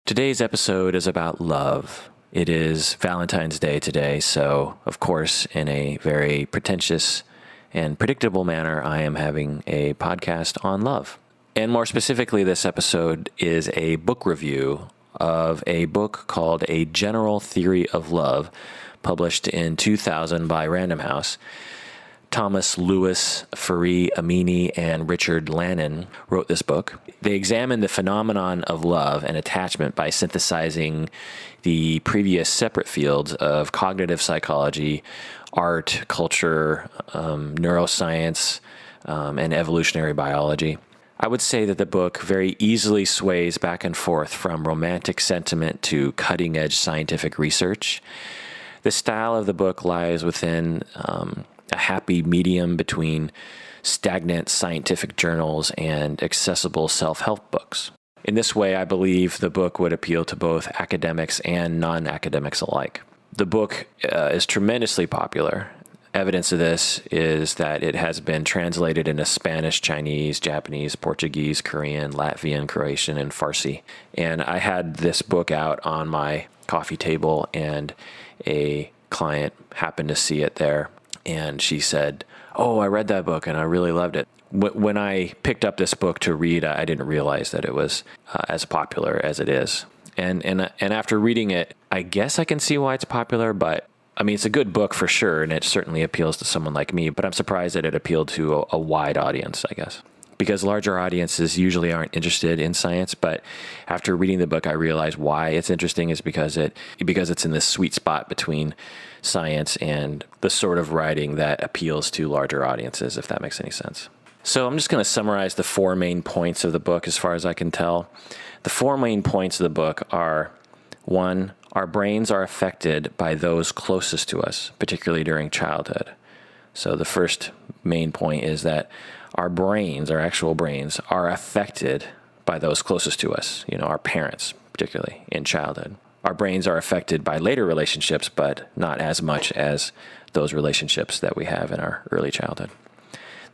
Today's episode is about love. It is Valentine's Day today, so of course, in a very pretentious and predictable manner, I am having a podcast on love. And more specifically, this episode is a book review of a book called A General Theory of Love, published in 2000 by Random House. Thomas Lewis, Farid Amini, and Richard Lannon wrote this book. They examined the phenomenon of love and attachment by synthesizing the previous separate fields of cognitive psychology, art, culture, neuroscience, and evolutionary biology. I would say that the book very easily sways back and forth from romantic sentiment to cutting-edge scientific research. The style of the book lies within a happy medium between stagnant scientific journals and accessible self-help books. In this way, I believe the book would appeal to both academics and non-academics alike. The book is tremendously popular. Evidence of this is that it has been translated into Spanish, Chinese, Japanese, Portuguese, Korean, Latvian, Croatian, and Farsi. And I had this book out on my coffee table, and a client happened to see it there. And she said, "Oh, I read that book and I really loved it." When I picked up this book to read, I didn't realize that it was as popular as it is. And after reading it, I guess I can see why it's popular, but I mean, it's a good book for sure, and it certainly appeals to someone like me, but I'm surprised that it appealed to a wide audience, I guess. Because larger audiences usually aren't interested in science, but after reading the book, I realized why it's interesting is because it's in this sweet spot between science and the sort of writing that appeals to larger audiences, if that makes any sense. So I'm just going to summarize the four main points of the book as far as I can tell. The four main points of the book are: 1, our brains are affected by those closest to us, particularly during childhood. So the first main point is that our brains, our actual brains, are affected by those closest to us, our parents, particularly in childhood. Our brains are affected by later relationships, but not as much as those relationships that we have in our early childhood.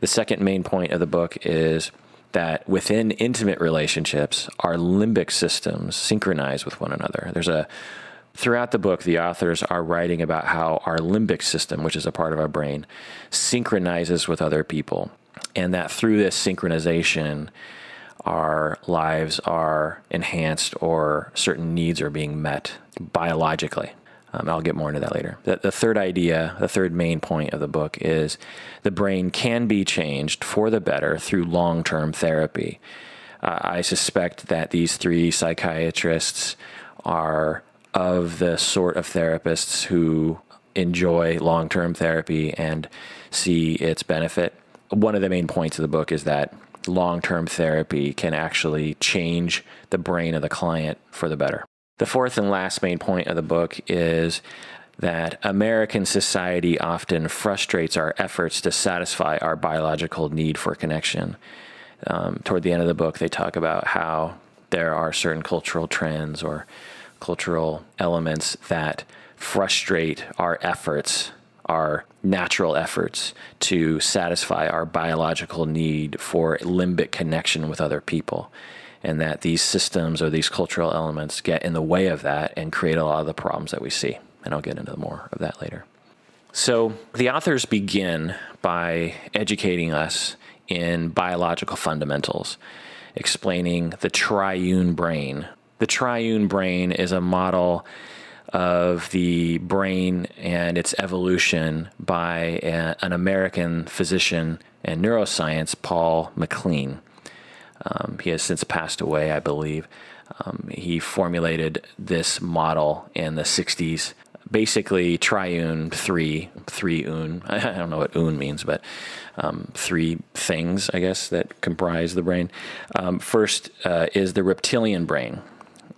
The second main point of the book is that within intimate relationships, our limbic systems synchronize with one another. Throughout the book, the authors are writing about how our limbic system, which is a part of our brain, synchronizes with other people, and that through this synchronization, our lives are enhanced or certain needs are being met biologically. I'll get more into that later. The third main point of the book is the brain can be changed for the better through long-term therapy. I suspect that these three psychiatrists are of the sort of therapists who enjoy long-term therapy and see its benefit. One of the main points of the book is that long-term therapy can actually change the brain of the client for the better. The fourth and last main point of the book is that American society often frustrates our efforts to satisfy our biological need for connection. Toward the end of the book, they talk about how there are certain cultural trends or cultural elements that frustrate our efforts, our natural efforts to satisfy our biological need for limbic connection with other people, and that these systems or these cultural elements get in the way of that and create a lot of the problems that we see. And I'll get into more of that later. So the authors begin by educating us in biological fundamentals, explaining the triune brain. The triune brain is a model of the brain and its evolution by an American physician and neuroscience, Paul MacLean. He has since passed away, I believe. He formulated this model in the 60s. Basically, triune, three-un. I don't know what un means, but three things, I guess, that comprise the brain. First is the reptilian brain,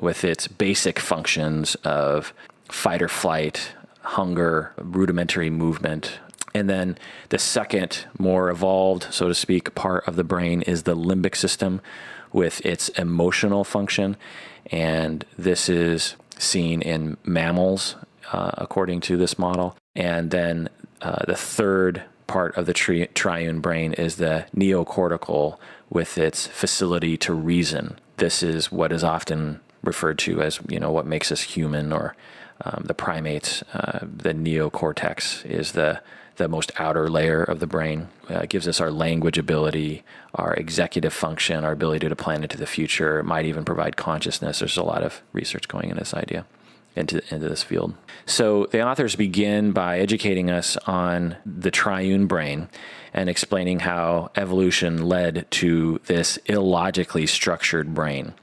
with its basic functions of fight or flight, hunger, rudimentary movement. And then the second, more evolved, so to speak, part of the brain is the limbic system with its emotional function. And this is seen in mammals, according to this model. And then the third part of the triune brain is the neocortical with its facility to reason. This is what is often referred to as, what makes us human, or the primates. The neocortex is the most outer layer of the brain. It gives us our language ability, our executive function, our ability to plan into the future. It might even provide consciousness. There's a lot of research going into this idea, into this field. So the authors begin by educating us on the triune brain and explaining how evolution led to this illogically structured brain,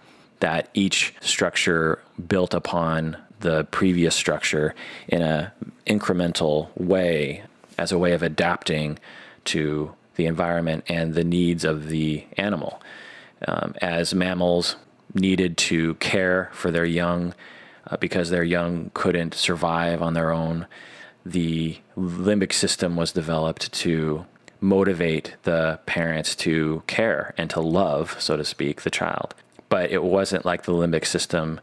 that each structure built upon the previous structure in an incremental way, as a way of adapting to the environment and the needs of the animal. As mammals needed to care for their young because their young couldn't survive on their own, the limbic system was developed to motivate the parents to care and to love, so to speak, the child. But it wasn't like the limbic system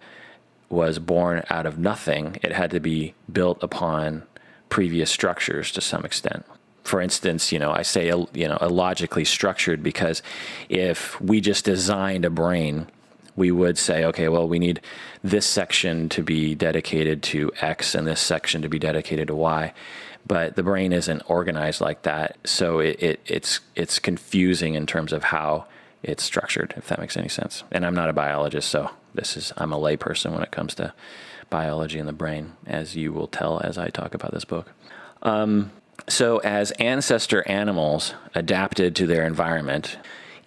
was born out of nothing. It had to be built upon previous structures to some extent. For instance, I say, illogically structured because if we just designed a brain, we would say, okay, well, we need this section to be dedicated to X and this section to be dedicated to Y. But the brain isn't organized like that. So it's confusing in terms of how it's structured, if that makes any sense. And I'm not a biologist, so I'm a layperson when it comes to biology and the brain, as you will tell as I talk about this book. So as ancestor animals adapted to their environment,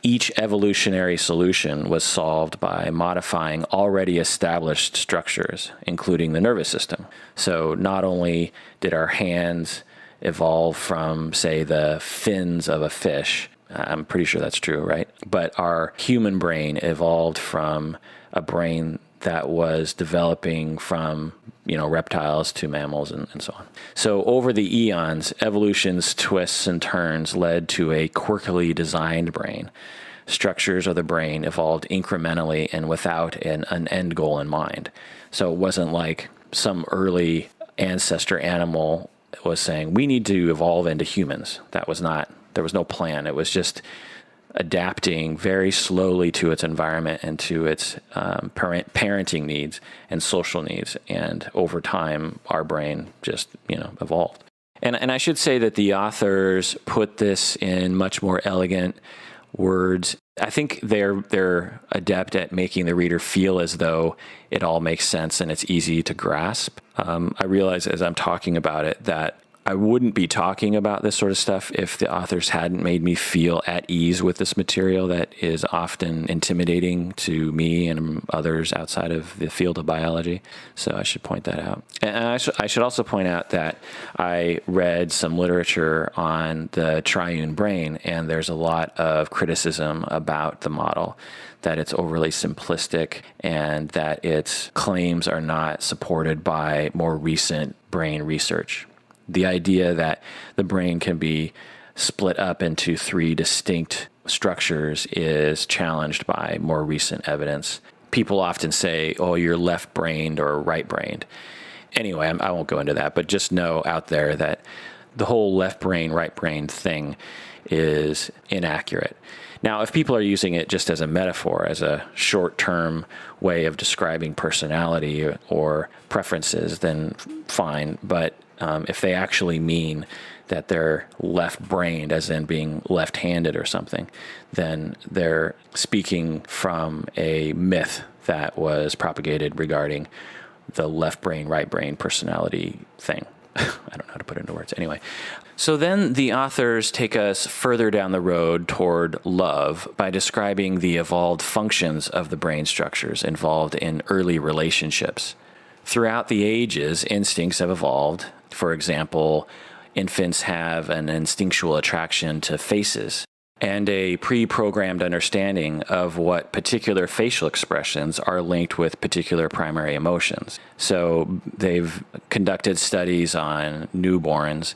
each evolutionary solution was solved by modifying already established structures, including the nervous system. So not only did our hands evolve from, say, the fins of a fish, I'm pretty sure that's true, right? But our human brain evolved from a brain that was developing from, reptiles to mammals and so on. So over the eons, evolution's twists and turns led to a quirkily designed brain. Structures of the brain evolved incrementally and without an end goal in mind. So it wasn't like some early ancestor animal was saying, we need to evolve into humans. There was no plan. It was just adapting very slowly to its environment and to its parenting needs and social needs. And over time, our brain just, evolved. And I should say that the authors put this in much more elegant words. I think they're adept at making the reader feel as though it all makes sense and it's easy to grasp. I realize as I'm talking about it that I wouldn't be talking about this sort of stuff if the authors hadn't made me feel at ease with this material that is often intimidating to me and others outside of the field of biology. So I should point that out. And I should also point out that I read some literature on the triune brain, and there's a lot of criticism about the model, that it's overly simplistic and that its claims are not supported by more recent brain research. The idea that the brain can be split up into three distinct structures is challenged by more recent evidence. People often say, oh, you're left-brained or right-brained. Anyway, I won't go into that, but just know out there that the whole left brain, right brain thing is inaccurate. Now, if people are using it just as a metaphor, as a short-term way of describing personality or preferences, then fine. But if they actually mean that they're left-brained, as in being left-handed or something, then they're speaking from a myth that was propagated regarding the left brain, right brain personality thing. I don't know how to put it into words. Anyway, so then the authors take us further down the road toward love by describing the evolved functions of the brain structures involved in early relationships. Throughout the ages, instincts have evolved. For example, infants have an instinctual attraction to faces and a pre-programmed understanding of what particular facial expressions are linked with particular primary emotions. So they've conducted studies on newborns,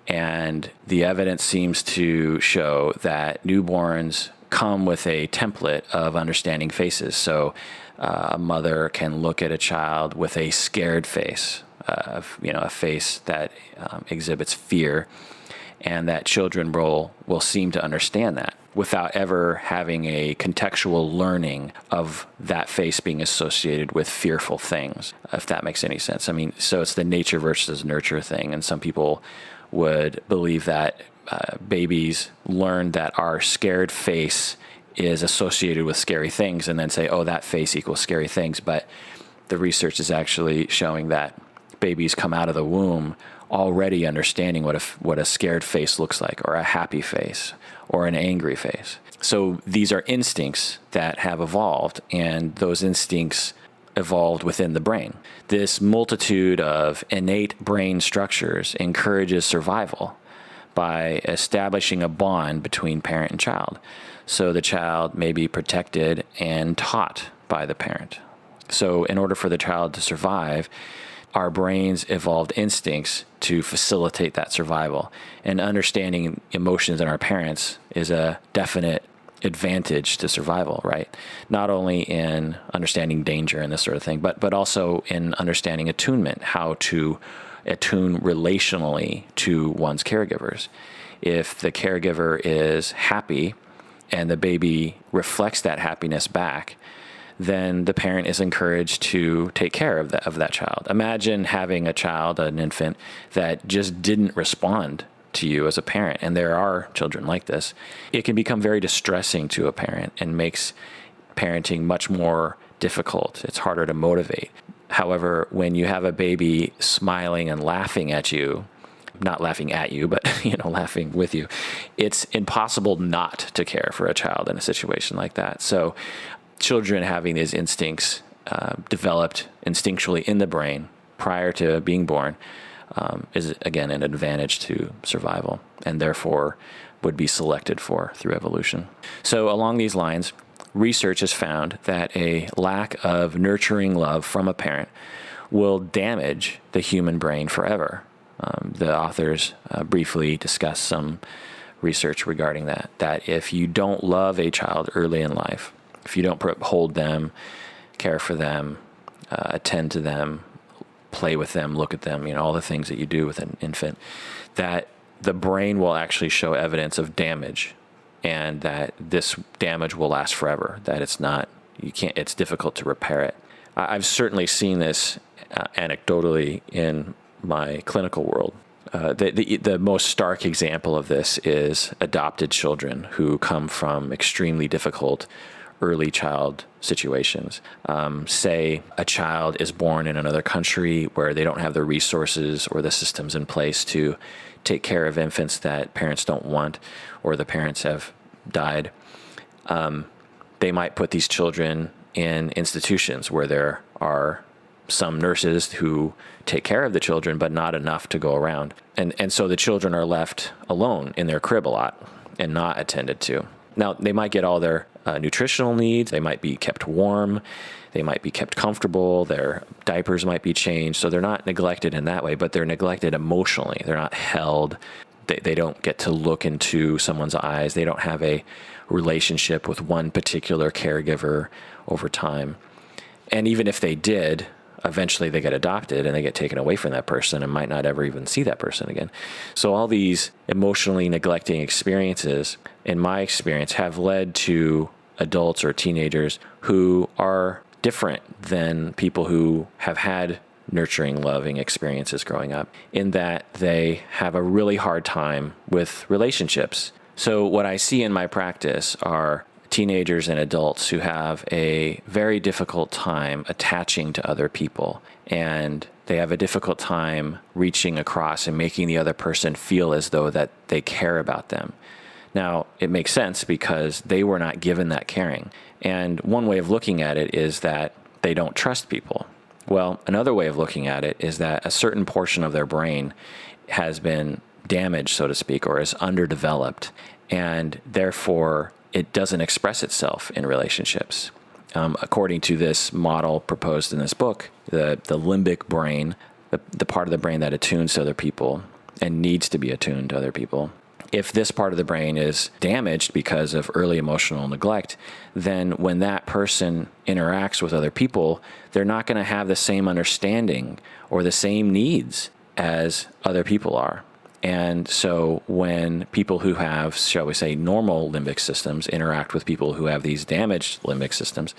and the evidence seems to show that newborns come with a template of understanding faces. So a mother can look at a child with a scared face, a face that exhibits fear, and that children will seem to understand that. without ever having a contextual learning of that face being associated with fearful things, if that makes any sense. I mean, so it's the nature versus nurture thing. And some people would believe that babies learn that our scared face is associated with scary things and then say, oh, that face equals scary things. But the research is actually showing that babies come out of the womb already understanding what a scared face looks like, or a happy face, or an angry face. So these are instincts that have evolved, and those instincts evolved within the brain. This multitude of innate brain structures encourages survival by establishing a bond between parent and child. So the child may be protected and taught by the parent. So in order for the child to survive, our brains evolved instincts to facilitate that survival. And understanding emotions in our parents is a definite advantage to survival, right? Not only in understanding danger and this sort of thing, but also in understanding attunement, how to attune relationally to one's caregivers. If the caregiver is happy and the baby reflects that happiness back, then the parent is encouraged to take care of that child. Imagine having a child, an infant, that just didn't respond to you as a parent. And there are children like this. It can become very distressing to a parent and makes parenting much more difficult. It's harder to motivate. However, when you have a baby smiling and laughing at you, not laughing at you, but laughing with you, it's impossible not to care for a child in a situation like that. So children having these instincts developed instinctually in the brain prior to being born is, again, an advantage to survival, and therefore would be selected for through evolution. So along these lines, research has found that a lack of nurturing love from a parent will damage the human brain forever. The authors briefly discuss some research regarding that if you don't love a child early in life, if you don't hold them, care for them, attend to them, play with them, look at them, all the things that you do with an infant, that the brain will actually show evidence of damage, and that this damage will last forever, that it's difficult to repair it. I've certainly seen this anecdotally in my clinical world. The most stark example of this is adopted children who come from extremely difficult early child situations. Say a child is born in another country where they don't have the resources or the systems in place to take care of infants that parents don't want, or the parents have died. They might put these children in institutions where there are some nurses who take care of the children, but not enough to go around. And so the children are left alone in their crib a lot and not attended to. Now, they might get all their nutritional needs. They might be kept warm. They might be kept comfortable. Their diapers might be changed. So they're not neglected in that way, but they're neglected emotionally. They're not held. They don't get to look into someone's eyes. They don't have a relationship with one particular caregiver over time. And even if they did, eventually they get adopted and they get taken away from that person and might not ever even see that person again. So all these emotionally neglecting experiences, in my experience, have led to adults or teenagers who are different than people who have had nurturing, loving experiences growing up, in that they have a really hard time with relationships. So what I see in my practice are teenagers and adults who have a very difficult time attaching to other people, and they have a difficult time reaching across and making the other person feel as though that they care about them. Now, it makes sense because they were not given that caring. And one way of looking at it is that they don't trust people. Well, another way of looking at it is that a certain portion of their brain has been damaged, so to speak, or is underdeveloped, and therefore it doesn't express itself in relationships. According to this model proposed in this book, the limbic brain, the part of the brain that attunes to other people and needs to be attuned to other people, if this part of the brain is damaged because of early emotional neglect, then when that person interacts with other people, they're not going to have the same understanding or the same needs as other people are. And so when people who have, shall we say, normal limbic systems interact with people who have these damaged limbic systems,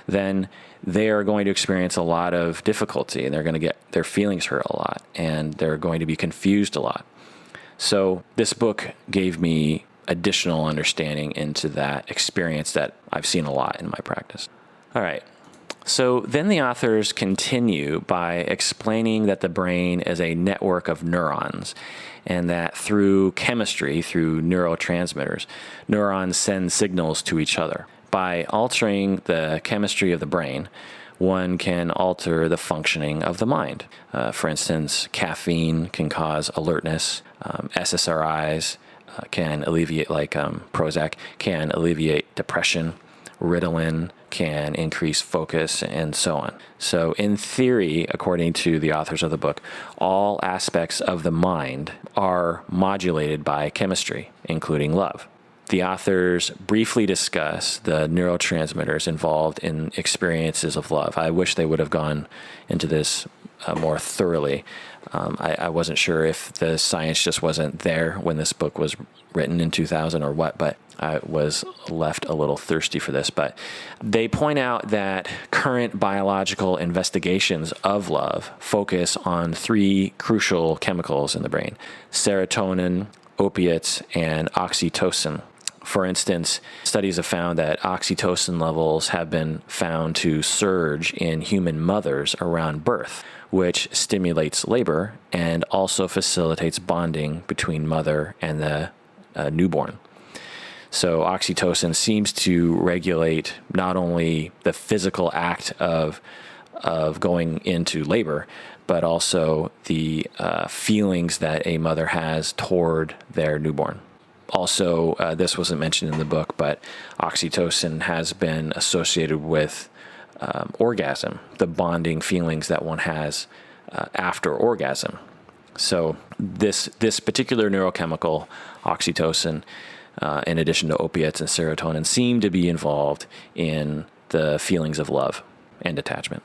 then they are going to experience a lot of difficulty, and they're going to get their feelings hurt a lot, and they're going to be confused a lot. So this book gave me additional understanding into that experience that I've seen a lot in my practice. All right. So then the authors continue by explaining that the brain is a network of neurons, and that through chemistry, through neurotransmitters, neurons send signals to each other. By altering the chemistry of the brain, one can alter the functioning of the mind. For instance, caffeine can cause alertness. SSRIs can alleviate, like Prozac, can alleviate depression. Ritalin can increase focus, and so on. So in theory, according to the authors of the book, all aspects of the mind are modulated by chemistry, including love. The authors briefly discuss the neurotransmitters involved in experiences of love. I wish they would have gone into this more thoroughly. I wasn't sure if the science just wasn't there when this book was written in 2000 or what, but I was left a little thirsty for this. But they point out that current biological investigations of love focus on three crucial chemicals in the brain: serotonin, opiates, and oxytocin. For instance, studies have found that oxytocin levels have been found to surge in human mothers around birth, which stimulates labor and also facilitates bonding between mother and the newborn. So oxytocin seems to regulate not only the physical act of going into labor, but also the feelings that a mother has toward their newborn. Also, this wasn't mentioned in the book, but oxytocin has been associated with orgasm, the bonding feelings that one has after orgasm. So this particular neurochemical, oxytocin, in addition to opiates and serotonin, seem to be involved in the feelings of love and attachment.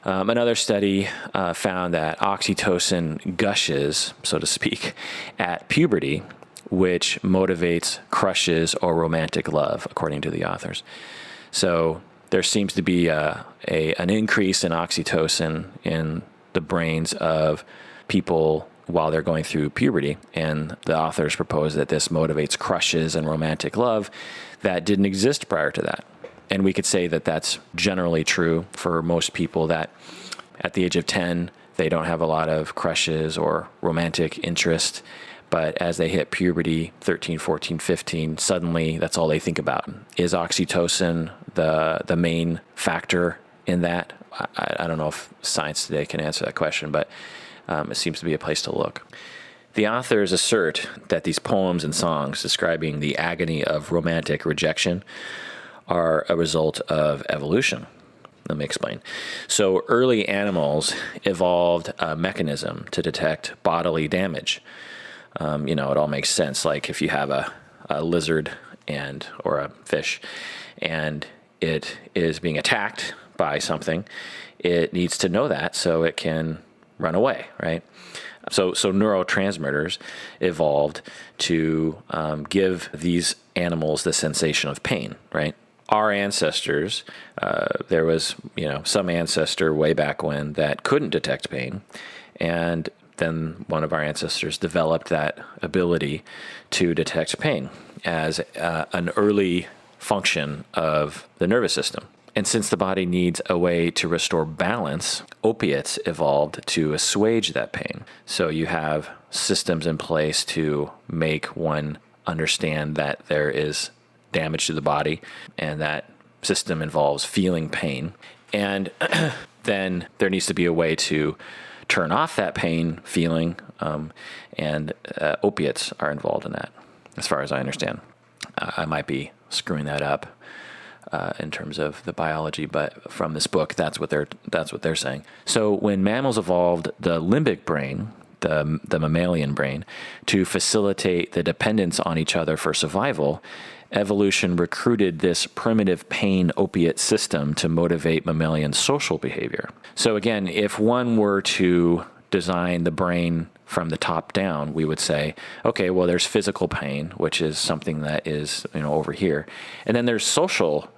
Another study found that oxytocin gushes, so to speak, at puberty, which motivates crushes or romantic love, according to the authors. So there seems to be an increase in oxytocin in the brains of people while they're going through puberty, and the authors propose that this motivates crushes and romantic love that didn't exist prior to that. And we could say that that's generally true for most people, that at the age of 10, they don't have a lot of crushes or romantic interest. But as they hit puberty, 13, 14, 15, suddenly that's all they think about. Is oxytocin the main factor in that? I don't know if science today can answer that question, but it seems to be a place to look. The authors assert that these poems and songs describing the agony of romantic rejection are a result of evolution. Let me explain. So early animals evolved a mechanism to detect bodily damage. It all makes sense. Like if you have a lizard or a fish, and it is being attacked by something, it needs to know that so it can run away, right? So neurotransmitters evolved to give these animals the sensation of pain, right? Our ancestors, there was some ancestor way back when that couldn't detect pain, and then one of our ancestors developed that ability to detect pain as an early function of the nervous system. And since the body needs a way to restore balance, opiates evolved to assuage that pain. So you have systems in place to make one understand that there is damage to the body, and that system involves feeling pain. And then there needs to be a way to turn off that pain feeling, and opiates are involved in that, as far as I understand. I might be screwing that up in terms of the biology, but from this book, that's what they're saying. So when mammals evolved the limbic brain, the mammalian brain, to facilitate the dependence on each other for survival, evolution recruited this primitive pain opiate system to motivate mammalian social behavior. So again, if one were to design the brain from the top down, we would say, okay, well, there's physical pain, which is something that is, over here. And then there's social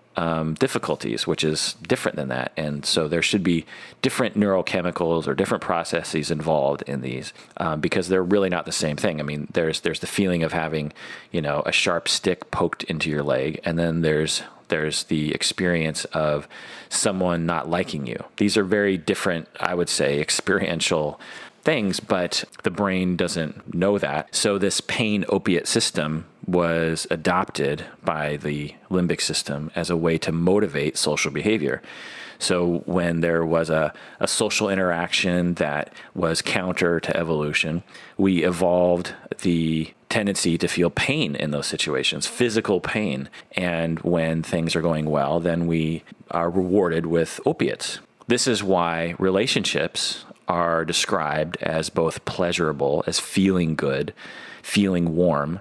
difficulties, which is different than that. And so there should be different neurochemicals or different processes involved in these because they're really not the same thing. I mean, there's the feeling of having, a sharp stick poked into your leg, and then there's the experience of someone not liking you. These are very different, I would say, experiential things, but the brain doesn't know that. So this pain opiate system was adopted by the limbic system as a way to motivate social behavior. So when there was a social interaction that was counter to evolution, we evolved the tendency to feel pain in those situations, physical pain. And when things are going well, then we are rewarded with opiates. This is why relationships are described as both pleasurable, as feeling good, feeling warm,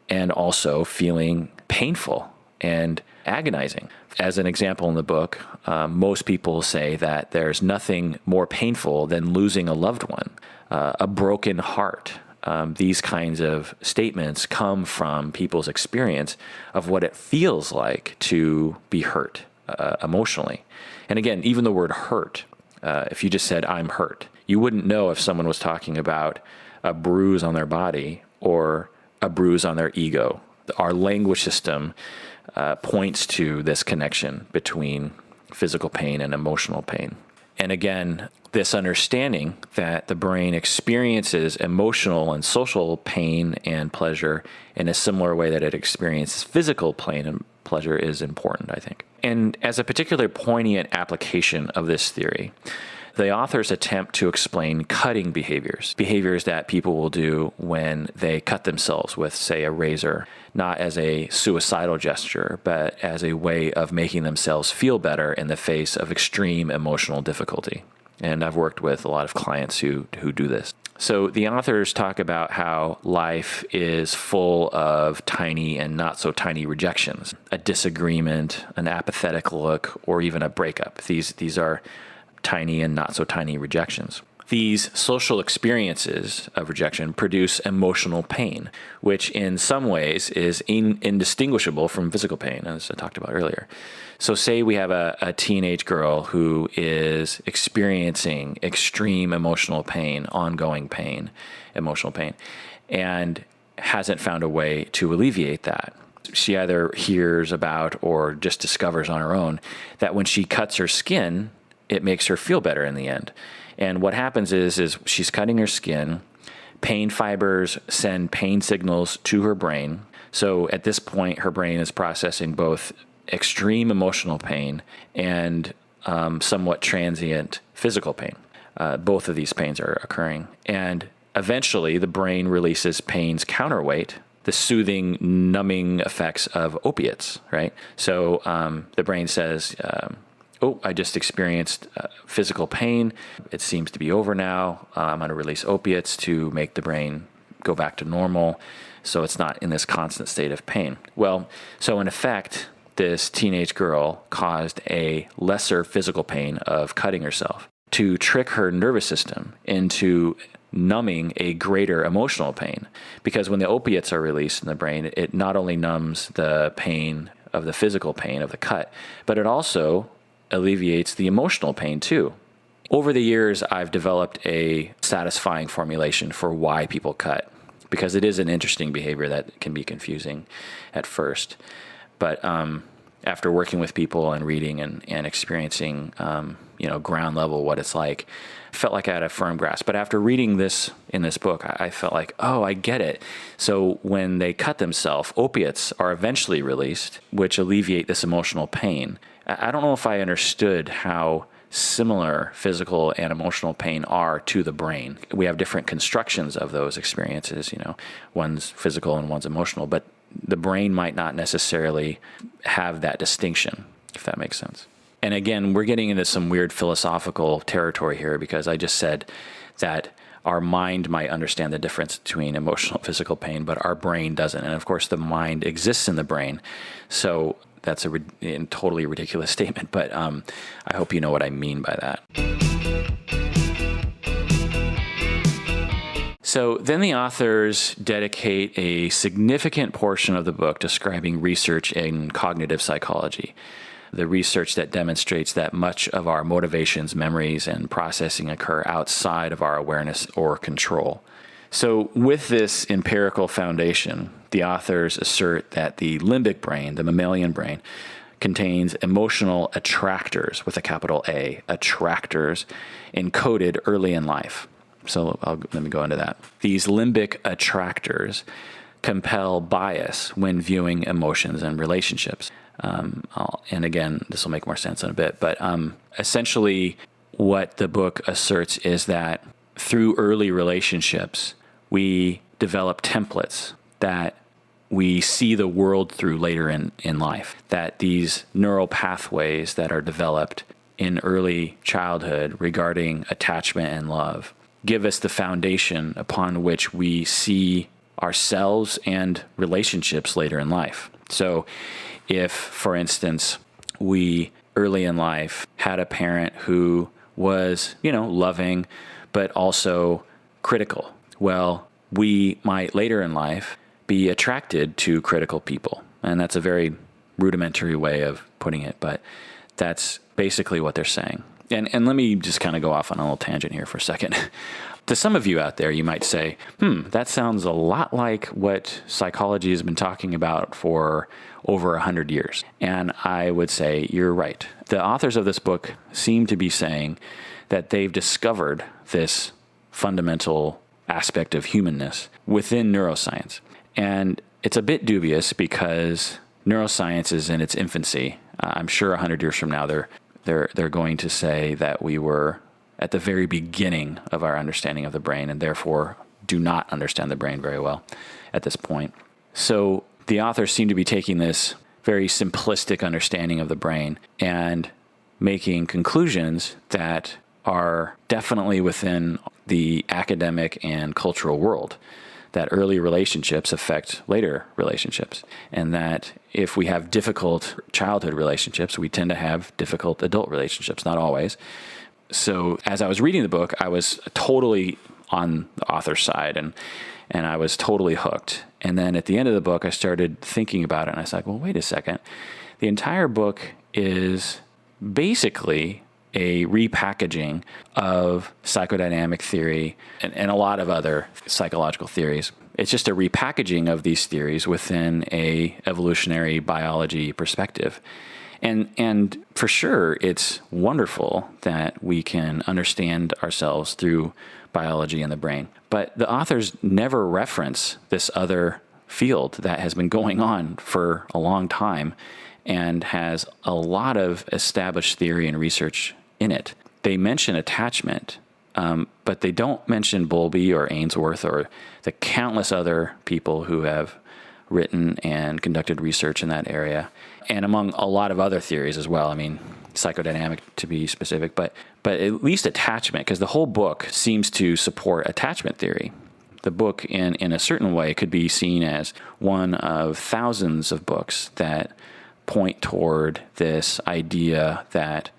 and also feeling painful and agonizing. As an example in the book, most people say that there's nothing more painful than losing a loved one, a broken heart. These kinds of statements come from people's experience of what it feels like to be hurt emotionally. And again, even the word hurt, if you just said, I'm hurt, you wouldn't know if someone was talking about a bruise on their body or a bruise on their ego. Our language system points to this connection between physical pain and emotional pain. And again, this understanding that the brain experiences emotional and social pain and pleasure in a similar way that it experiences physical pain and pleasure is important, I think. And as a particular poignant application of this theory, the authors attempt to explain cutting behaviors that people will do when they cut themselves with, say, a razor, not as a suicidal gesture, but as a way of making themselves feel better in the face of extreme emotional difficulty. And I've worked with a lot of clients who do this. So the authors talk about how life is full of tiny and not so tiny rejections, a disagreement, an apathetic look, or even a breakup. These are tiny and not so tiny rejections. These social experiences of rejection produce emotional pain, which in some ways is indistinguishable from physical pain, as I talked about earlier. So say we have a teenage girl who is experiencing extreme emotional pain, ongoing pain, emotional pain, and hasn't found a way to alleviate that. She either hears about or just discovers on her own that when she cuts her skin, it makes her feel better in the end. And what happens is she's cutting her skin, pain fibers send pain signals to her brain. So at this point, her brain is processing both extreme emotional pain and somewhat transient physical pain. Both of these pains are occurring. And eventually, the brain releases pain's counterweight, the soothing, numbing effects of opiates, right? So the brain says, I just experienced physical pain. It seems to be over now. I'm going to release opiates to make the brain go back to normal so it's not in this constant state of pain. Well, so in effect, this teenage girl caused a lesser physical pain of cutting herself to trick her nervous system into numbing a greater emotional pain. Because when the opiates are released in the brain, it not only numbs the pain of the physical pain of the cut, but it also alleviates the emotional pain too. Over the years, I've developed a satisfying formulation for why people cut, because it is an interesting behavior that can be confusing at first. But after working with people and reading and experiencing, ground level what it's like, I felt like I had a firm grasp. But after reading this in this book, I felt like, I get it. So when they cut themselves, opiates are eventually released, which alleviate this emotional pain. I don't know if I understood how similar physical and emotional pain are to the brain. We have different constructions of those experiences, one's physical and one's emotional, but the brain might not necessarily have that distinction, if that makes sense. And again, we're getting into some weird philosophical territory here because I just said that our mind might understand the difference between emotional and physical pain, but our brain doesn't. And of course, the mind exists in the brain. So that's a totally ridiculous statement, but I hope you know what I mean by that. So then the authors dedicate a significant portion of the book describing research in cognitive psychology, the research that demonstrates that much of our motivations, memories, and processing occur outside of our awareness or control. So with this empirical foundation, the authors assert that the limbic brain, the mammalian brain, contains emotional attractors with a capital A, attractors encoded early in life. So let me go into that. These limbic attractors compel bias when viewing emotions and relationships. And again, this will make more sense in a bit, but essentially what the book asserts is that through early relationships, we develop templates that we see the world through later in life, that these neural pathways that are developed in early childhood regarding attachment and love give us the foundation upon which we see ourselves and relationships later in life. So if, for instance, we early in life had a parent who was, loving, but also critical, well, we might later in life be attracted to critical people. And that's a very rudimentary way of putting it, but that's basically what they're saying. And let me just kind of go off on a little tangent here for a second. To some of you out there, you might say, that sounds a lot like what psychology has been talking about for over 100 years. And I would say you're right. The authors of this book seem to be saying that they've discovered this fundamental aspect of humanness within neuroscience. And it's a bit dubious because neuroscience is in its infancy. I'm sure 100 years from now, they're going to say that we were at the very beginning of our understanding of the brain and therefore do not understand the brain very well at this point. So the authors seem to be taking this very simplistic understanding of the brain and making conclusions that are definitely within the academic and cultural world, that early relationships affect later relationships, and that if we have difficult childhood relationships, we tend to have difficult adult relationships, not always. So as I was reading the book, I was totally on the author's side, and I was totally hooked. And then at the end of the book, I started thinking about it, and I was like, well, wait a second. The entire book is basically a repackaging of psychodynamic theory and a lot of other psychological theories. It's just a repackaging of these theories within a evolutionary biology perspective. And for sure, it's wonderful that we can understand ourselves through biology and the brain. But the authors never reference this other field that has been going on for a long time and has a lot of established theory and research in it. They mention attachment, but they don't mention Bowlby or Ainsworth or the countless other people who have written and conducted research in that area, and among a lot of other theories as well. I mean, psychodynamic to be specific, but at least attachment, because the whole book seems to support attachment theory. The book, in a certain way, could be seen as one of thousands of books that point toward this idea that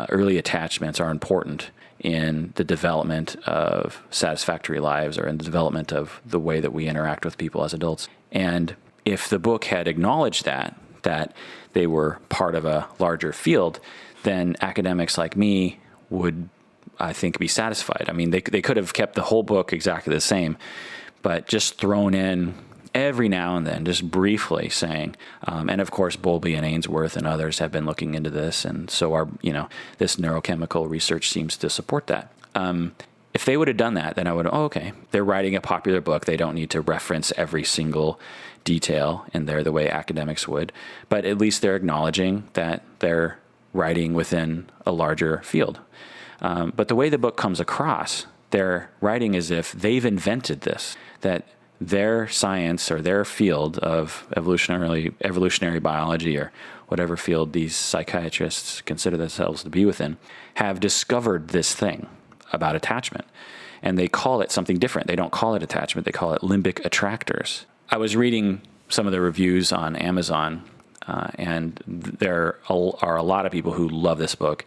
early attachments are important in the development of satisfactory lives or in the development of the way that we interact with people as adults. And if the book had acknowledged that they were part of a larger field, then academics like me would, I think, be satisfied. I mean, they could have kept the whole book exactly the same, but just thrown in every now and then, just briefly saying, and of course, Bowlby and Ainsworth and others have been looking into this, and so this neurochemical research seems to support that. If they would have done that, then I would, okay, they're writing a popular book. They don't need to reference every single detail in there the way academics would, but at least they're acknowledging that they're writing within a larger field. But the way the book comes across, they're writing as if they've invented this, that their science or their field of evolutionary biology or whatever field these psychiatrists consider themselves to be within, have discovered this thing about attachment. And they call it something different. They don't call it attachment. They call it limbic attractors. I was reading some of the reviews on Amazon, and there are a lot of people who love this book.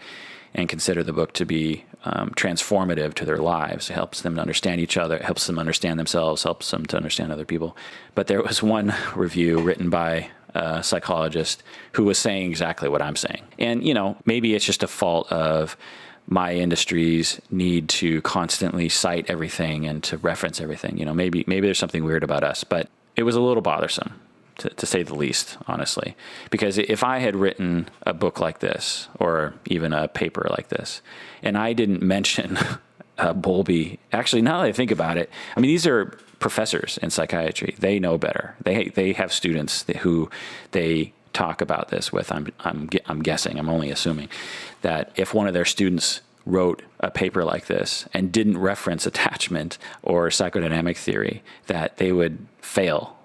and consider the book to be transformative to their lives. It helps them to understand each other, it helps them understand themselves, helps them to understand other people. But there was one review written by a psychologist who was saying exactly what I'm saying. And, maybe it's just a fault of my industry's need to constantly cite everything and to reference everything. Maybe there's something weird about us, but it was a little bothersome, to say the least, honestly. Because if I had written a book like this, or even a paper like this, and I didn't mention Bowlby, actually, now that I think about it, I mean, these are professors in psychiatry. They know better. They have students who they talk about this with. I'm guessing, I'm only assuming, that if one of their students wrote a paper like this and didn't reference attachment or psychodynamic theory, that they would fail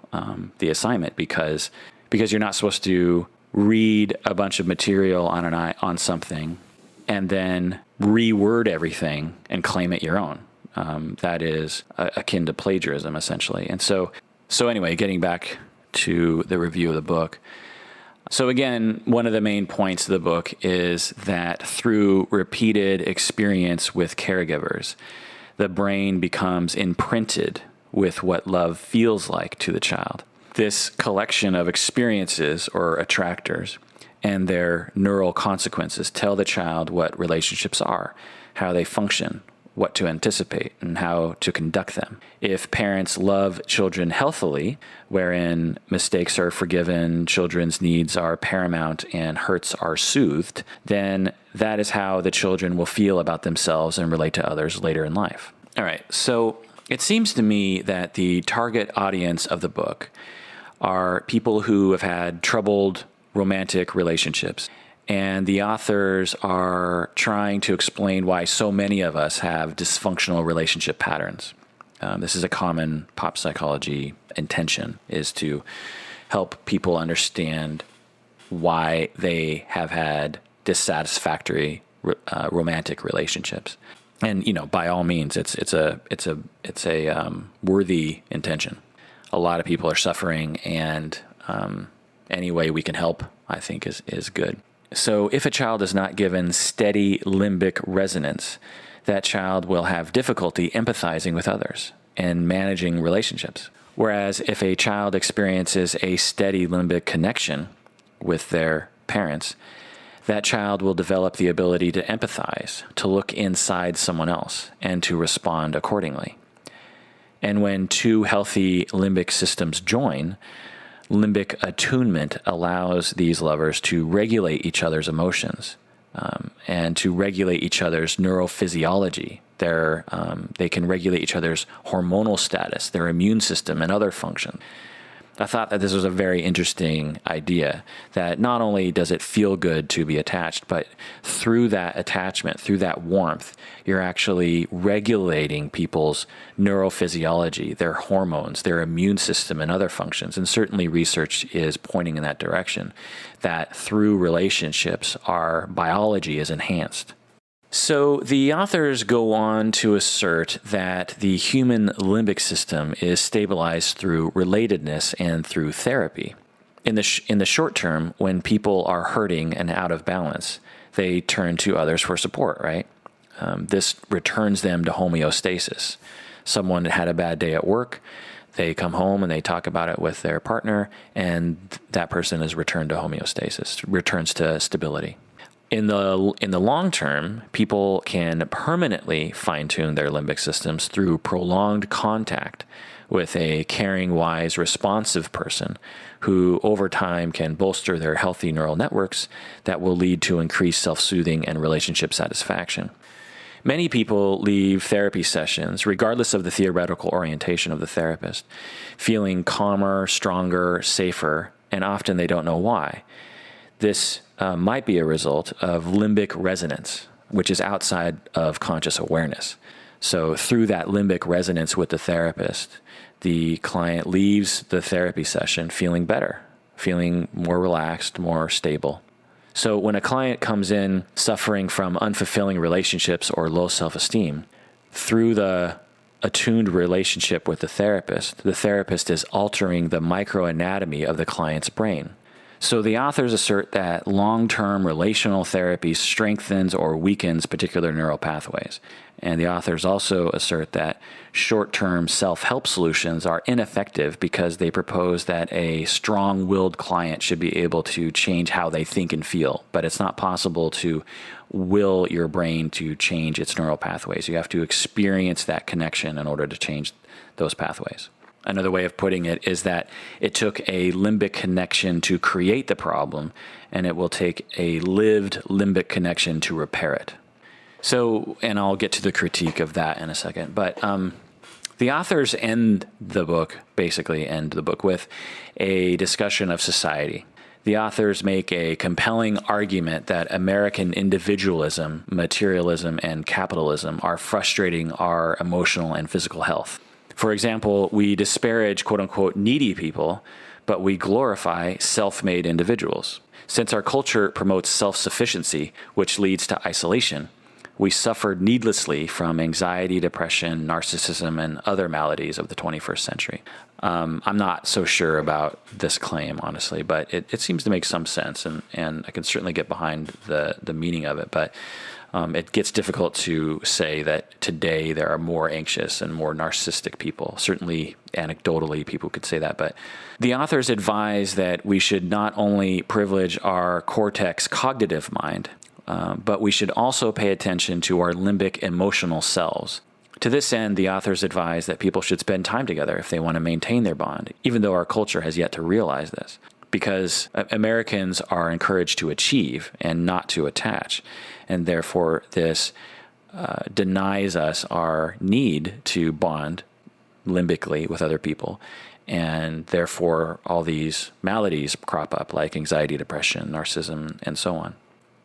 the assignment because you're not supposed to read a bunch of material on something and then reword everything and claim it your own. That is akin to plagiarism, essentially. And so anyway, getting back to the review of the book. So again, one of the main points of the book is that through repeated experience with caregivers, the brain becomes imprinted with what love feels like to the child. This collection of experiences, or attractors, and their neural consequences tell the child what relationships are, how they function, what to anticipate, and how to conduct them. If parents love children healthily, wherein mistakes are forgiven, children's needs are paramount, and hurts are soothed, then that is how the children will feel about themselves and relate to others later in life. All right, so it seems to me that the target audience of the book are people who have had troubled romantic relationships. And the authors are trying to explain why so many of us have dysfunctional relationship patterns. This is a common pop psychology intention, is to help people understand why they have had dissatisfactory romantic relationships. And by all means, it's a worthy intention. A lot of people are suffering, and any way we can help, I think, is good. So if a child is not given steady limbic resonance, that child will have difficulty empathizing with others and managing relationships. Whereas if a child experiences a steady limbic connection with their parents, that child will develop the ability to empathize, to look inside someone else, and to respond accordingly. And when two healthy limbic systems join, limbic attunement allows these lovers to regulate each other's emotions and to regulate each other's neurophysiology. They can regulate each other's hormonal status, their immune system, and other functions. I thought that this was a very interesting idea, that not only does it feel good to be attached, but through that attachment, through that warmth, you're actually regulating people's neurophysiology, their hormones, their immune system, and other functions. And certainly research is pointing in that direction, that through relationships, our biology is enhanced. So the authors go on to assert that the human limbic system is stabilized through relatedness and through therapy. In the short term, when people are hurting and out of balance, they turn to others for support, right? This returns them to homeostasis. Someone had a bad day at work, they come home and they talk about it with their partner, and that person is returned to homeostasis, returns to stability. In the long term, people can permanently fine-tune their limbic systems through prolonged contact with a caring, wise, responsive person who over time can bolster their healthy neural networks that will lead to increased self-soothing and relationship satisfaction. Many people leave therapy sessions, regardless of the theoretical orientation of the therapist, feeling calmer, stronger, safer, and often they don't know why. This might be a result of limbic resonance, which is outside of conscious awareness. So through that limbic resonance with the therapist, the client leaves the therapy session feeling better, feeling more relaxed, more stable. So when a client comes in suffering from unfulfilling relationships or low self-esteem, through the attuned relationship with the therapist is altering the microanatomy of the client's brain. So the authors assert that long-term relational therapy strengthens or weakens particular neural pathways. And the authors also assert that short-term self-help solutions are ineffective because they propose that a strong-willed client should be able to change how they think and feel. But it's not possible to will your brain to change its neural pathways. You have to experience that connection in order to change those pathways. Another way of putting it is that it took a limbic connection to create the problem, and it will take a lived limbic connection to repair it. So, and I'll get to the critique of that in a second, but the authors basically end the book with a discussion of society. The authors make a compelling argument that American individualism, materialism, and capitalism are frustrating our emotional and physical health. For example, we disparage quote-unquote needy people, but we glorify self-made individuals. Since our culture promotes self-sufficiency, which leads to isolation, we suffered needlessly from anxiety, depression, narcissism, and other maladies of the 21st century. I'm not so sure about this claim, honestly, but it seems to make some sense, and I can certainly get behind the meaning of it, but it gets difficult to say that today there are more anxious and more narcissistic people. Certainly, anecdotally, people could say that. But the authors advise that we should not only privilege our cortex cognitive mind, but we should also pay attention to our limbic emotional selves. To this end, the authors advise that people should spend time together if they want to maintain their bond, even though our culture has yet to realize this. Because Americans are encouraged to achieve and not to attach. And therefore, this denies us our need to bond limbically with other people. And therefore, all these maladies crop up, like anxiety, depression, narcissism, and so on.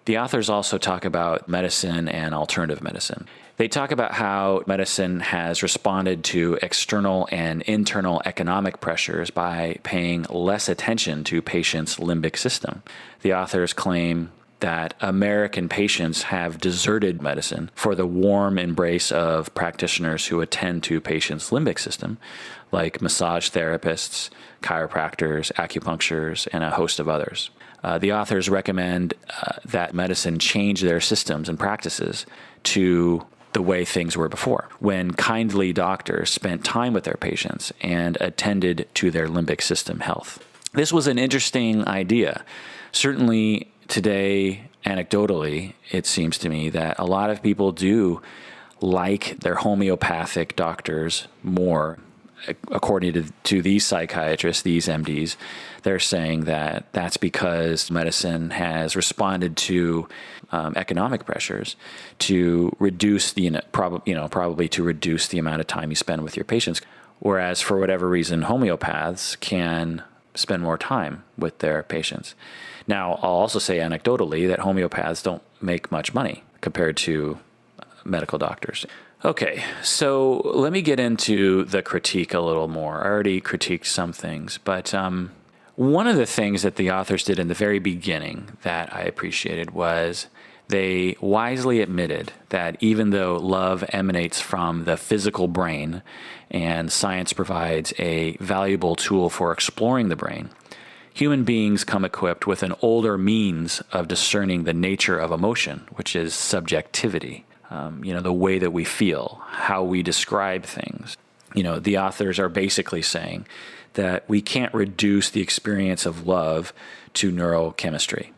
The authors also talk about medicine and alternative medicine. They talk about how medicine has responded to external and internal economic pressures by paying less attention to patients' limbic system. The authors claim that American patients have deserted medicine for the warm embrace of practitioners who attend to patients' limbic system, like massage therapists, chiropractors, acupuncturists, and a host of others. The authors recommend that medicine change their systems and practices to the way things were before, when kindly doctors spent time with their patients and attended to their limbic system health. This was an interesting idea. Certainly today, anecdotally, it seems to me that a lot of people do like their homeopathic doctors more. According to these psychiatrists, these MDs, they're saying that that's because medicine has responded to economic pressures to reduce probably to reduce the amount of time you spend with your patients. Whereas for whatever reason, homeopaths can spend more time with their patients. Now, I'll also say anecdotally that homeopaths don't make much money compared to medical doctors. Okay, so let me get into the critique a little more. I already critiqued some things, but one of the things that the authors did in the very beginning that I appreciated was they wisely admitted that even though love emanates from the physical brain and science provides a valuable tool for exploring the brain, human beings come equipped with an older means of discerning the nature of emotion, which is subjectivity. The way that we feel, how we describe things. The authors are basically saying that we can't reduce the experience of love to neurochemistry,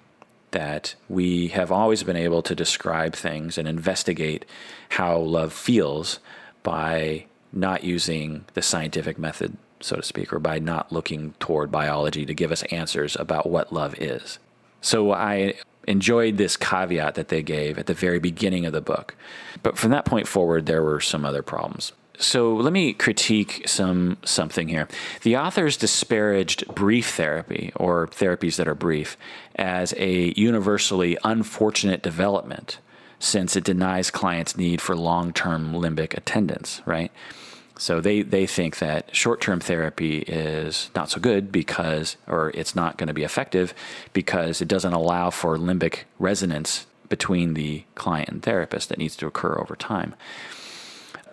that we have always been able to describe things and investigate how love feels by not using the scientific method, so to speak, or by not looking toward biology to give us answers about what love is. So I enjoyed this caveat that they gave at the very beginning of the book. But from that point forward, there were some other problems. So let me critique something here. The authors disparaged brief therapy, or therapies that are brief, as a universally unfortunate development, since it denies clients' need for long-term limbic attendance, right? So they think that short-term therapy is not so good or it's not going to be effective because it doesn't allow for limbic resonance between the client and therapist that needs to occur over time.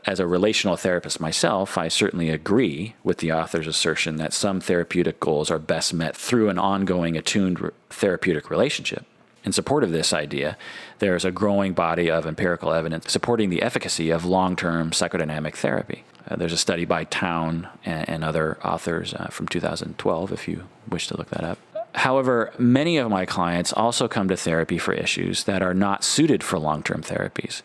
as a relational therapist myself, I certainly agree with the author's assertion that some therapeutic goals are best met through an ongoing attuned therapeutic relationship. In support of this idea, there is a growing body of empirical evidence supporting the efficacy of long-term psychodynamic therapy. There's a study by Town and other authors from 2012, if you wish to look that up. However, many of my clients also come to therapy for issues that are not suited for long-term therapies.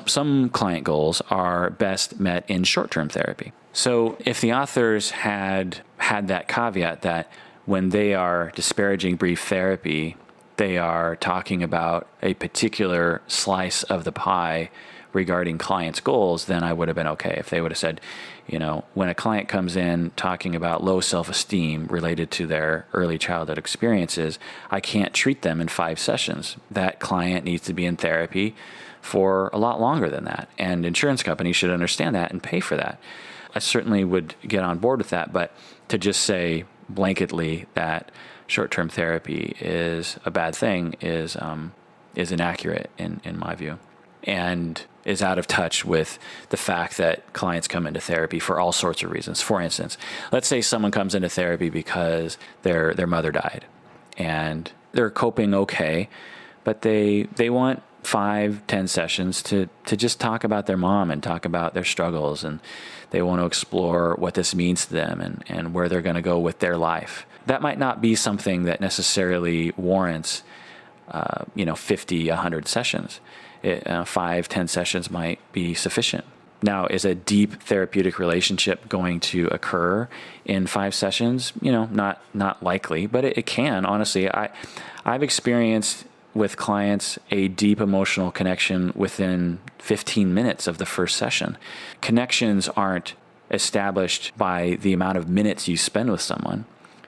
Some client goals are best met in short-term therapy. So if the authors had that caveat that when they are disparaging brief therapy, they are talking about a particular slice of the pie regarding clients' goals, then I would have been okay. If they would have said, when a client comes in talking about low self-esteem related to their early childhood experiences, I can't treat them in 5 sessions. That client needs to be in therapy for a lot longer than that. And insurance companies should understand that and pay for that. I certainly would get on board with that, but to just say blanketly that short-term therapy is a bad thing is inaccurate in my view, and is out of touch with the fact that clients come into therapy for all sorts of reasons. For instance, let's say someone comes into therapy because their mother died and they're coping okay, but they want 5-10 sessions to just talk about their mom and talk about their struggles, and they want to explore what this means to them and where they're going to go with their life. That might not be something that necessarily warrants 50, 100 sessions. 5-10 sessions might be sufficient. Now, is a deep therapeutic relationship going to occur in 5 sessions? Not likely, but it can. Honestly, I've experienced with clients a deep emotional connection within 15 minutes of the first session. Connections aren't established by the amount of minutes you spend with someone.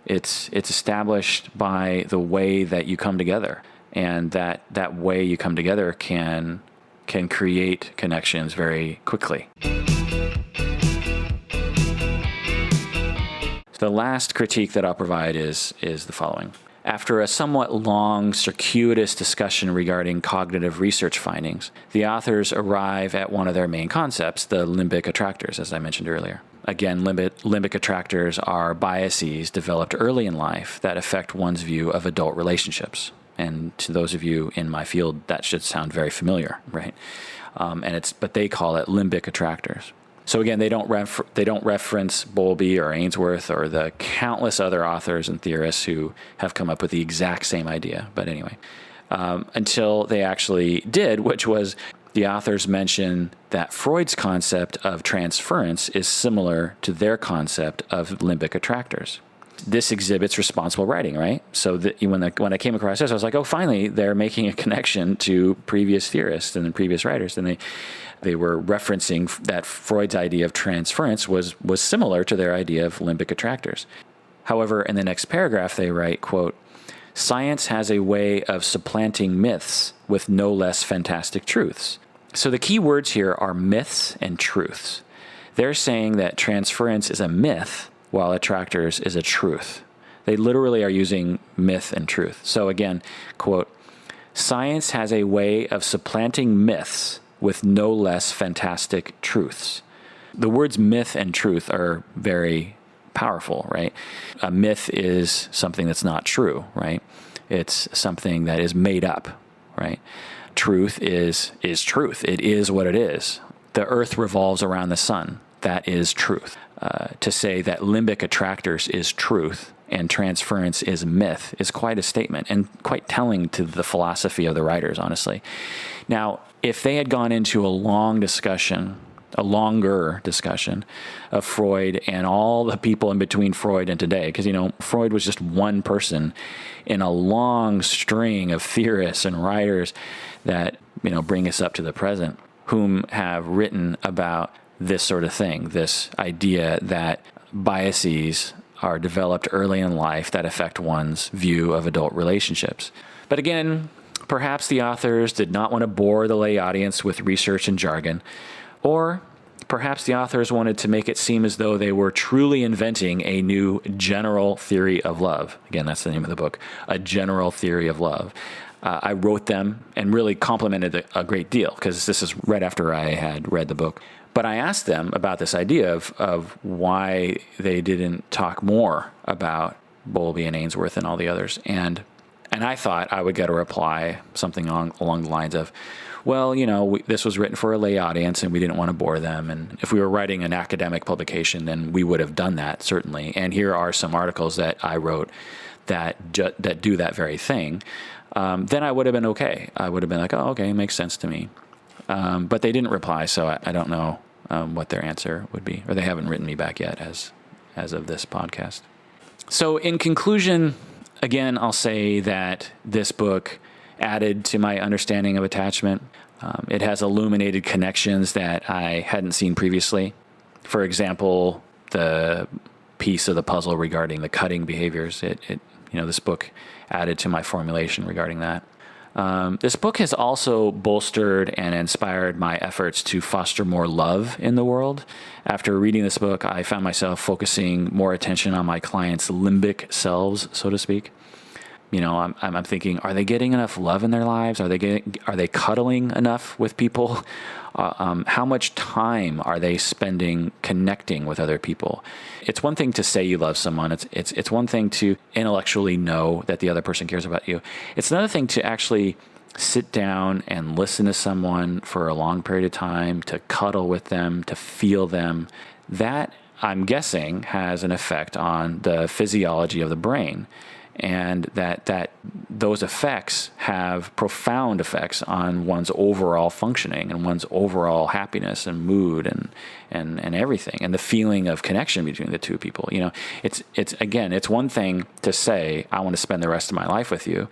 It's established by the way that you come together. And that way you come together can create connections very quickly. So the last critique that I'll provide is the following. After a somewhat long, circuitous discussion regarding cognitive research findings, the authors arrive at one of their main concepts, the limbic attractors, as I mentioned earlier. Again, limbic attractors are biases developed early in life that affect one's view of adult relationships. And to those of you in my field, that should sound very familiar, right? But they call it limbic attractors. So again, they don't reference Bowlby or Ainsworth or the countless other authors and theorists who have come up with the exact same idea. But anyway, until they actually did, which was the authors mention that Freud's concept of transference is similar to their concept of limbic attractors. This exhibits responsible writing, right? So when I came across this, I was like, oh, finally, they're making a connection to previous theorists and previous writers. And they were referencing that Freud's idea of transference was similar to their idea of limbic attractors. However, in the next paragraph, they write, quote, "Science has a way of supplanting myths with no less fantastic truths." So the key words here are myths and truths. They're saying that transference is a myth, while attractors is a truth. They literally are using myth and truth. So again, quote, "Science has a way of supplanting myths with no less fantastic truths." The words myth and truth are very powerful, right? A myth is something that's not true, right? It's something that is made up, right? Truth is truth. It is what it is. The earth revolves around the sun. That is truth. To say that limbic attractors is truth and transference is myth is quite a statement and quite telling to the philosophy of the writers, honestly. Now, if they had gone into a longer discussion of Freud and all the people in between Freud and today, because, Freud was just one person in a long string of theorists and writers that, bring us up to the present, whom have written about this sort of thing, this idea that biases are developed early in life that affect one's view of adult relationships. But again, perhaps the authors did not want to bore the lay audience with research and jargon, or perhaps the authors wanted to make it seem as though they were truly inventing a new general theory of love. Again, that's the name of the book, A General Theory of Love. I wrote them and really complimented a great deal, because this is right after I had read the book. But I asked them about this idea of why they didn't talk more about Bowlby and Ainsworth and all the others. And I thought I would get a reply, something along the lines of, well, this was written for a lay audience and we didn't want to bore them. And if we were writing an academic publication, then we would have done that, certainly. And here are some articles that I wrote that do that very thing. Then I would have been okay. I would have been like, oh, okay, makes sense to me. But they didn't reply, so I don't know what their answer would be. Or they haven't written me back yet as of this podcast. So in conclusion, again, I'll say that this book added to my understanding of attachment. It has illuminated connections that I hadn't seen previously. For example, the piece of the puzzle regarding the cutting behaviors. This book added to my formulation regarding that. This book has also bolstered and inspired my efforts to foster more love in the world. After reading this book, I found myself focusing more attention on my clients' limbic selves, so to speak. I'm thinking, are they getting enough love in their lives? Are they cuddling enough with people? How much time are they spending connecting with other people? It's one thing to say you love someone. It's one thing to intellectually know that the other person cares about you. It's another thing to actually sit down and listen to someone for a long period of time, to cuddle with them, to feel them. That, I'm guessing, has an effect on the physiology of the brain. And that those effects have profound effects on one's overall functioning and one's overall happiness and mood and everything, and the feeling of connection between the two people. It's one thing to say, I want to spend the rest of my life with you.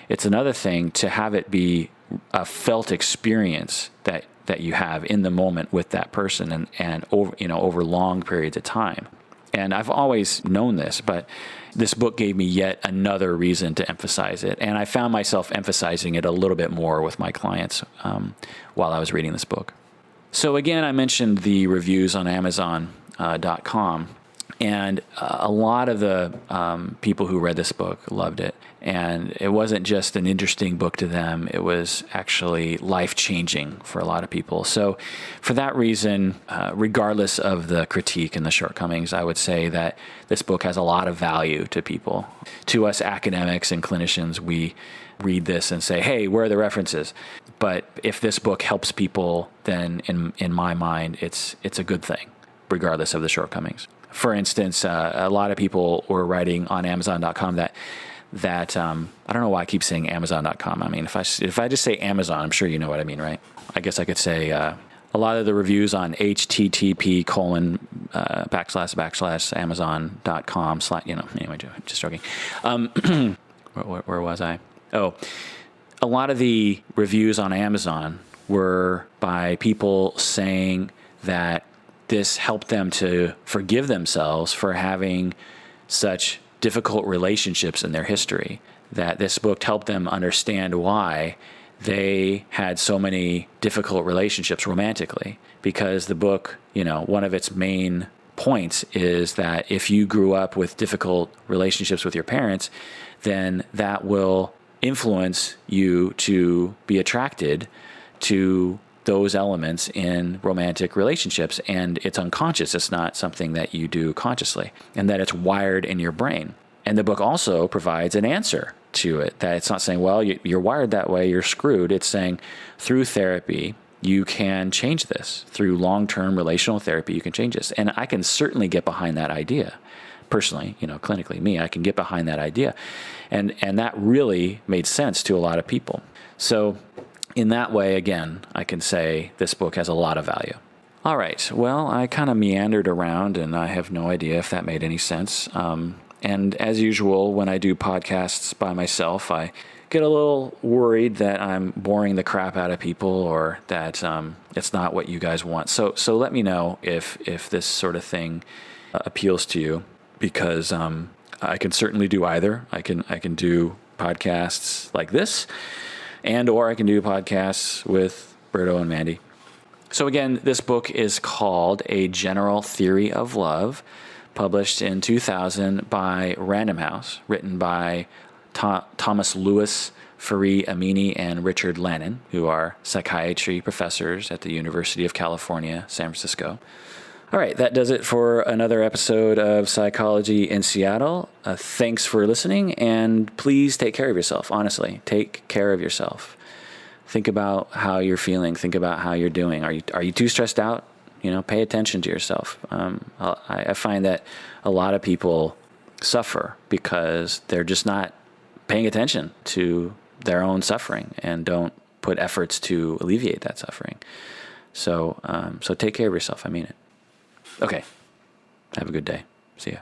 It's another thing to have it be a felt experience that you have in the moment with that person and over long periods of time. And I've always known this, but this book gave me yet another reason to emphasize it. And I found myself emphasizing it a little bit more with my clients while I was reading this book. So again, I mentioned the reviews on Amazon.com. And a lot of the people who read this book loved it. And it wasn't just an interesting book to them. It was actually life-changing for a lot of people. So for that reason, regardless of the critique and the shortcomings, I would say that this book has a lot of value to people. To us academics and clinicians, we read this and say, hey, where are the references? But if this book helps people, then in my mind, it's a good thing, regardless of the shortcomings. For instance, a lot of people were writing on Amazon.com that I don't know why I keep saying Amazon.com. I mean, if I just say Amazon, I'm sure you know what I mean, right? I guess I could say a lot of the reviews on http://Amazon.com/ anyway, just joking. Where was I? Oh, a lot of the reviews on Amazon were by people saying that this helped them to forgive themselves for having such difficult relationships in their history, that this book helped them understand why they had so many difficult relationships romantically. Because the book, one of its main points is that if you grew up with difficult relationships with your parents, then that will influence you to be attracted to those elements in romantic relationships, and it's unconscious. It's not something that you do consciously, and that it's wired in your brain. And the book also provides an answer to it, that it's not saying, well, you're wired that way, you're screwed. It's saying through therapy, you can change this. Through long-term relational therapy, you can change this. And I can certainly get behind that idea. Personally, clinically, I can get behind that idea. And that really made sense to a lot of people. So in that way, again, I can say this book has a lot of value. All right. Well, I kind of meandered around, and I have no idea if that made any sense. And as usual, when I do podcasts by myself, I get a little worried that I'm boring the crap out of people, or that it's not what you guys want. So let me know if this sort of thing appeals to you, because I can certainly do either. I can do podcasts like this, or I can do podcasts with Berto and Mandy. So again, this book is called A General Theory of Love, published in 2000 by Random House, written by Thomas Lewis, Fareed Amini and Richard Lannon, who are psychiatry professors at the University of California, San Francisco. All right, that does it for another episode of Psychology in Seattle. Thanks for listening, and please take care of yourself. Honestly, take care of yourself. Think about how you're feeling. Think about how you're doing. Are you too stressed out? Pay attention to yourself. I find that a lot of people suffer because they're just not paying attention to their own suffering and don't put efforts to alleviate that suffering. So take care of yourself. I mean it. Okay. Have a good day. See ya.